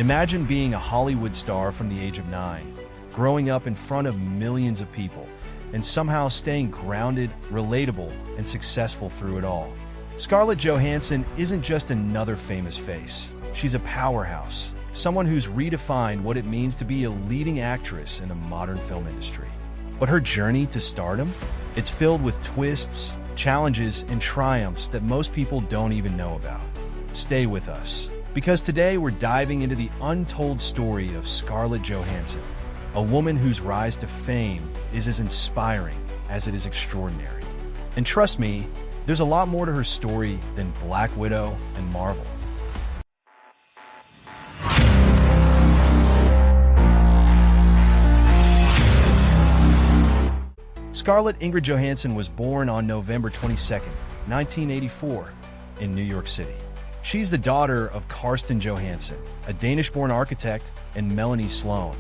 Imagine being a Hollywood star from the age of 9, growing up in front of millions of people, and somehow staying grounded, relatable, and successful through it all. Scarlett Johansson isn't just another famous face. She's a powerhouse, someone who's redefined what it means to be a leading actress in the modern film industry. But her journey to stardom? It's filled with twists, challenges, and triumphs that most people don't even know about. Stay with us, because today we're diving into the untold story of Scarlett Johansson, a woman whose rise to fame is as inspiring as it is extraordinary. And trust me, there's a lot more to her story than Black Widow and Marvel. Scarlett Ingrid Johansson was born on November 22, 1984, in New York City. She's the daughter of Karsten Johansson, a Danish-born architect, and Melanie Sloan,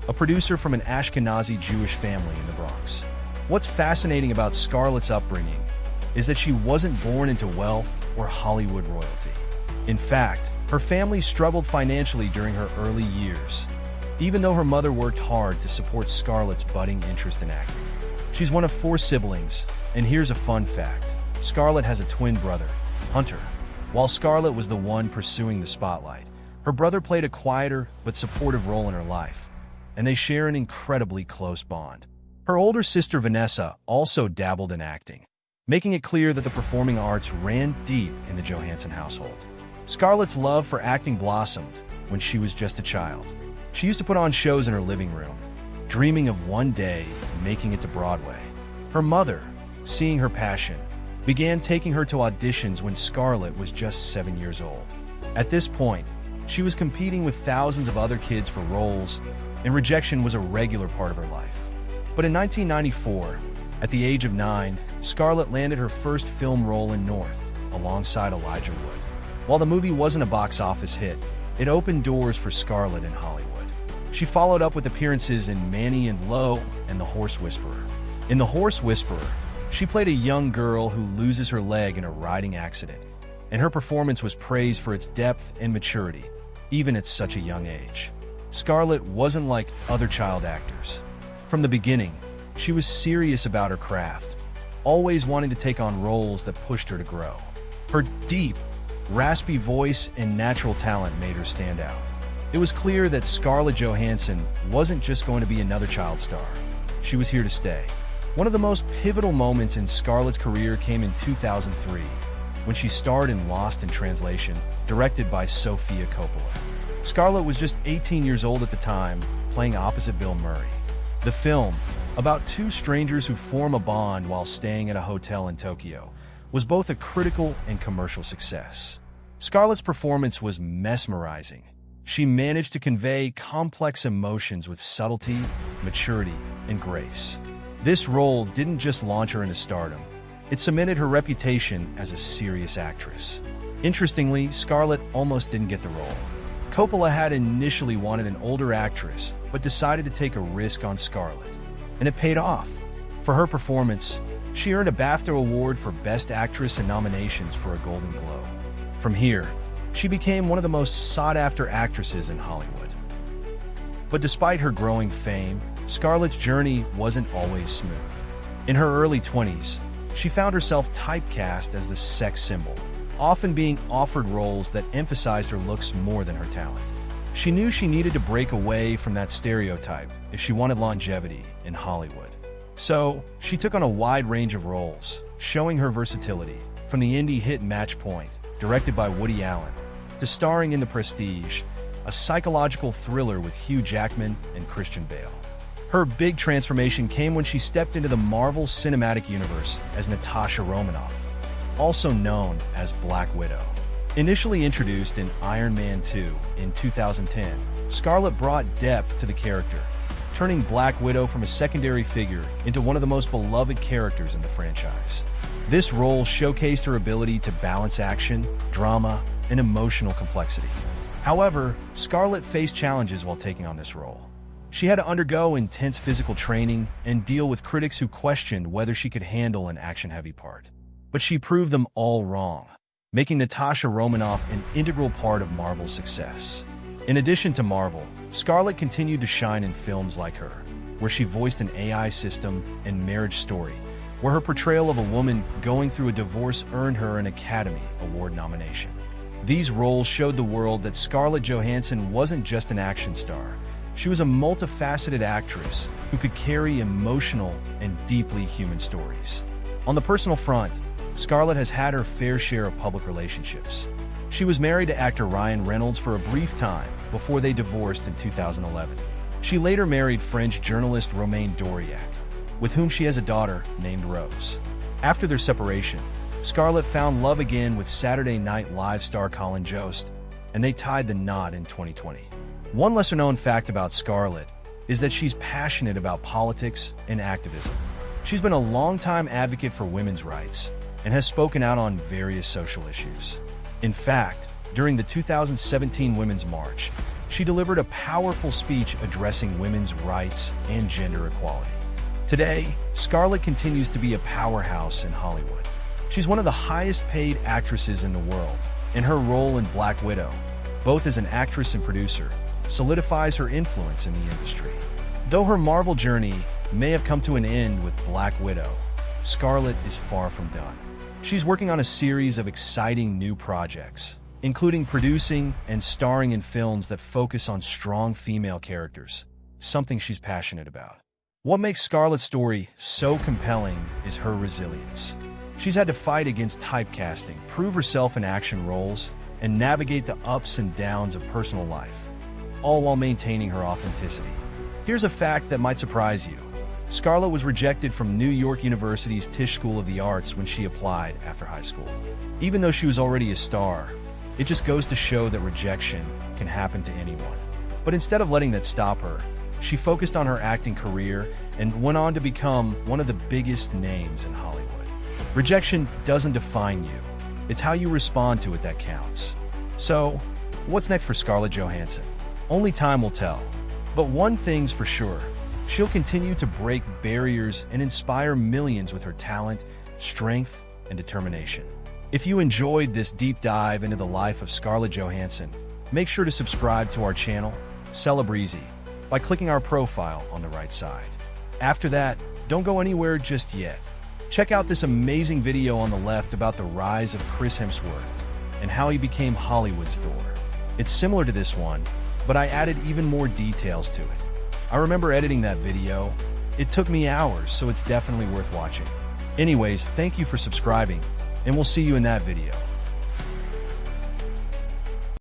a producer from an Ashkenazi Jewish family in the Bronx. What's fascinating about Scarlett's upbringing is that she wasn't born into wealth or Hollywood royalty. In fact, her family struggled financially during her early years, even though her mother worked hard to support Scarlett's budding interest in acting. She's one of 4 siblings, and here's a fun fact. Scarlett has a twin brother, Hunter. While Scarlett was the one pursuing the spotlight, her brother played a quieter but supportive role in her life, and they share an incredibly close bond. Her older sister Vanessa also dabbled in acting, making it clear that the performing arts ran deep in the Johansson household. Scarlett's love for acting blossomed when she was just a child. She used to put on shows in her living room, dreaming of one day making it to Broadway. Her mother, seeing her passion, began taking her to auditions when Scarlett was just 7 years old. At this point, she was competing with thousands of other kids for roles, and rejection was a regular part of her life. But in 1994, at the age of 9, Scarlett landed her first film role in North, alongside Elijah Wood. While the movie wasn't a box office hit, it opened doors for Scarlett in Hollywood. She followed up with appearances in Manny and Lo and The Horse Whisperer. In The Horse Whisperer, she played a young girl who loses her leg in a riding accident, and her performance was praised for its depth and maturity, even at such a young age. Scarlett wasn't like other child actors. From the beginning, she was serious about her craft, always wanting to take on roles that pushed her to grow. Her deep, raspy voice and natural talent made her stand out. It was clear that Scarlett Johansson wasn't just going to be another child star. She was here to stay. One of the most pivotal moments in Scarlett's career came in 2003, when she starred in Lost in Translation, directed by Sofia Coppola. Scarlett was just 18 years old at the time, playing opposite Bill Murray. The film, about 2 strangers who form a bond while staying at a hotel in Tokyo, was both a critical and commercial success. Scarlett's performance was mesmerizing. She managed to convey complex emotions with subtlety, maturity, and grace. This role didn't just launch her into stardom, it cemented her reputation as a serious actress. Interestingly, Scarlett almost didn't get the role. Coppola had initially wanted an older actress, but decided to take a risk on Scarlett. And it paid off. For her performance, she earned a BAFTA award for Best Actress and nominations for a Golden Globe. From here, she became one of the most sought-after actresses in Hollywood. But despite her growing fame, Scarlett's journey wasn't always smooth. In her early 20s, she found herself typecast as the sex symbol, often being offered roles that emphasized her looks more than her talent. She knew she needed to break away from that stereotype if she wanted longevity in Hollywood. So, she took on a wide range of roles, showing her versatility, from the indie hit Match Point, directed by Woody Allen, to starring in The Prestige, a psychological thriller with Hugh Jackman and Christian Bale. Her big transformation came when she stepped into the Marvel Cinematic Universe as Natasha Romanoff, also known as Black Widow. Initially introduced in Iron Man 2 in 2010, Scarlett brought depth to the character, turning Black Widow from a secondary figure into one of the most beloved characters in the franchise. This role showcased her ability to balance action, drama, and emotional complexity. However, Scarlett faced challenges while taking on this role. She had to undergo intense physical training and deal with critics who questioned whether she could handle an action-heavy part. But she proved them all wrong, making Natasha Romanoff an integral part of Marvel's success. In addition to Marvel, Scarlett continued to shine in films like Her, where she voiced an AI system, and Marriage Story, where her portrayal of a woman going through a divorce earned her an Academy Award nomination. These roles showed the world that Scarlett Johansson wasn't just an action star. She was a multifaceted actress who could carry emotional and deeply human stories. On the personal front, Scarlett has had her fair share of public relationships. She was married to actor Ryan Reynolds for a brief time before they divorced in 2011. She later married French journalist Romain Doriac, with whom she has a daughter named Rose. After their separation, Scarlett found love again with Saturday Night Live star Colin Jost, and they tied the knot in 2020. One lesser-known fact about Scarlett is that she's passionate about politics and activism. She's been a longtime advocate for women's rights and has spoken out on various social issues. In fact, during the 2017 Women's March, she delivered a powerful speech addressing women's rights and gender equality. Today, Scarlett continues to be a powerhouse in Hollywood. She's one of the highest-paid actresses in the world, and her role in Black Widow, both as an actress and producer, solidifies her influence in the industry. Though her Marvel journey may have come to an end with Black Widow, Scarlett is far from done. She's working on a series of exciting new projects, including producing and starring in films that focus on strong female characters, something she's passionate about. What makes Scarlett's story so compelling is her resilience. She's had to fight against typecasting, prove herself in action roles, and navigate the ups and downs of personal life, all while maintaining her authenticity. Here's a fact that might surprise you. Scarlett was rejected from New York University's Tisch School of the Arts when she applied after high school. Even though she was already a star, it just goes to show that rejection can happen to anyone. But instead of letting that stop her, she focused on her acting career and went on to become one of the biggest names in Hollywood. Rejection doesn't define you. It's how you respond to it that counts. So, what's next for Scarlett Johansson? Only time will tell. But one thing's for sure, she'll continue to break barriers and inspire millions with her talent, strength, and determination. If you enjoyed this deep dive into the life of Scarlett Johansson, make sure to subscribe to our channel, Celebrezzy, by clicking our profile on the right side. After that, don't go anywhere just yet. Check out this amazing video on the left about the rise of Chris Hemsworth and how he became Hollywood's Thor. It's similar to this one, but I added even more details to it. I remember editing that video. It took me hours, so it's definitely worth watching. Anyways, thank you for subscribing, and we'll see you in that video.